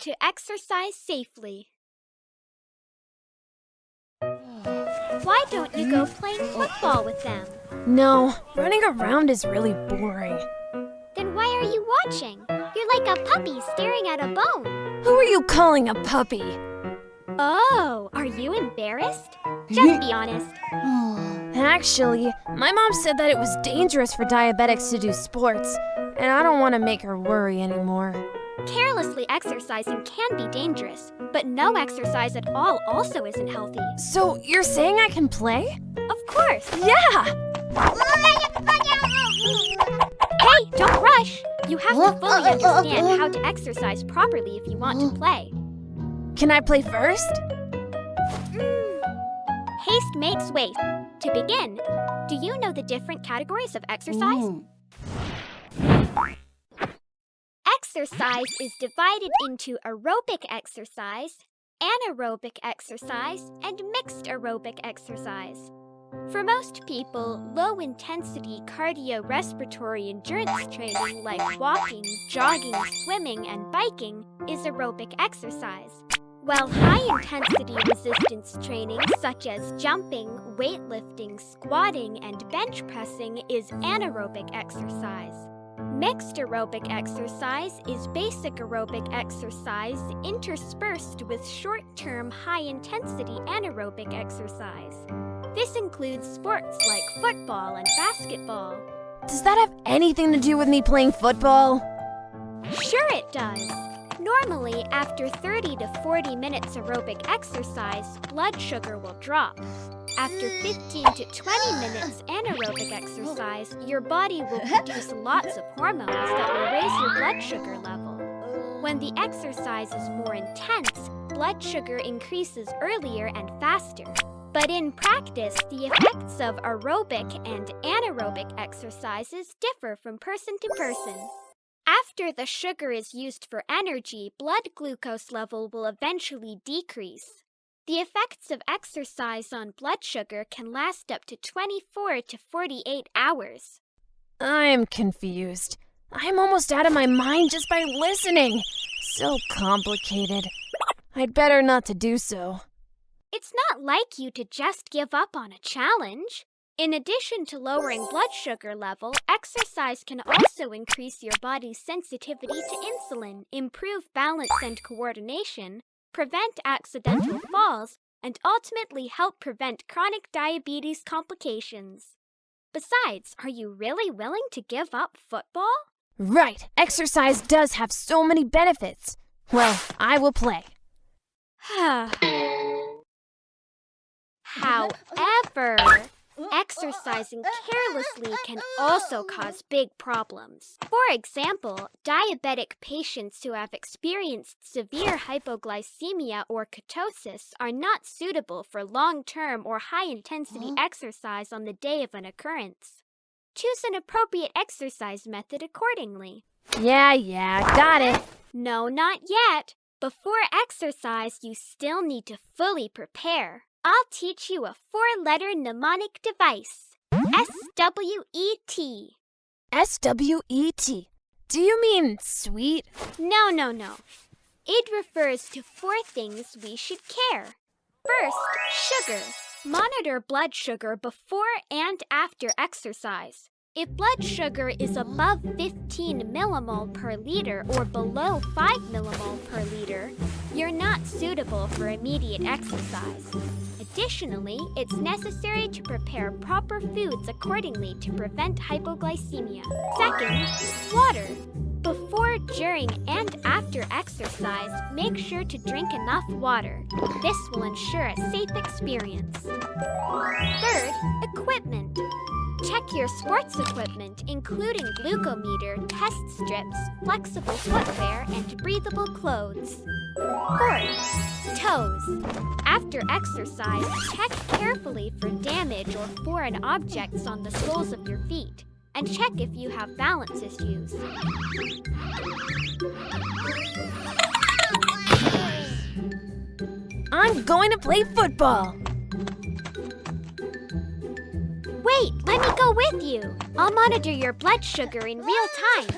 to exercise safely. Why don't you go playing football with them? No, running around is really boring. Then why are you watching? You're like a puppy staring at a bone. Who are you calling a puppy? Oh, are you embarrassed? Just be honest. Actually, my mom said that it was dangerous for diabetics to do sports, and I don't want to make her worry anymore. Carelessly exercising can be dangerous, but no exercise at all also isn't healthy. So you're saying I can play? Of course. Yeah! Hey, don't rush! You have to fully understand how to exercise properly if you want to play. Can I play first? Haste makes waste. To begin, do you know the different categories of exercise? Exercise is divided into aerobic exercise, anaerobic exercise, and mixed aerobic exercise. For most people, low-intensity cardiorespiratory endurance training like walking, jogging, swimming, and biking is aerobic exercise, while high-intensity resistance training such as jumping, weightlifting, squatting, and bench pressing is anaerobic exercise. Mixed aerobic exercise is basic aerobic exercise interspersed with short-term high-intensity anaerobic exercise. This includes sports like football and basketball. Does that have anything to do with me playing football? Sure it does. Normally, after 30 to 40 minutes aerobic exercise, blood sugar will drop. After 15 to 20 minutes anaerobic exercise, your body will produce lots of hormones that will raise your blood sugar level. When the exercise is more intense, blood sugar increases earlier and faster. But in practice, the effects of aerobic and anaerobic exercises differ from person to person. After the sugar is used for energy, blood glucose level will eventually decrease. The effects of exercise on blood sugar can last up to 24 to 48 hours. I'm confused. I'm almost out of my mind just by listening. So complicated. I'd better not to do so. It's not like you to just give up on a challenge. In addition to lowering blood sugar level, exercise can also increase your body's sensitivity to insulin, improve balance and coordination, prevent accidental falls, and ultimately help prevent chronic diabetes complications. Besides, are you really willing to give up football? Right, exercise does have so many benefits. Well, I will play. However, exercising carelessly can also cause big problems. For example, diabetic patients who have experienced severe hypoglycemia or ketosis are not suitable for long-term or high-intensity exercise on the day of an occurrence. Choose an appropriate exercise method accordingly. Yeah, got it. No, not yet. Before exercise, you still need to fully prepare. I'll teach you a 4-letter mnemonic device. SWET. SWET. Do you mean sweet? No. It refers to 4 things we should care. First, sugar. Monitor blood sugar before and after exercise. If blood sugar is above 15 millimole per liter or below 5 millimole per liter, you're not suitable for immediate exercise. Additionally, it's necessary to prepare proper foods accordingly to prevent hypoglycemia. Second, water. Before, during, and after exercise, make sure to drink enough water. This will ensure a safe experience. Third, equipment. Check your sports equipment, including glucometer, test strips, flexible footwear, and breathable clothes. Fourth, toes. After exercise, check carefully for damage or foreign objects on the soles of your feet, and check if you have balance issues. I'm going to play football. Wait, let me go with you. I'll monitor your blood sugar in real time.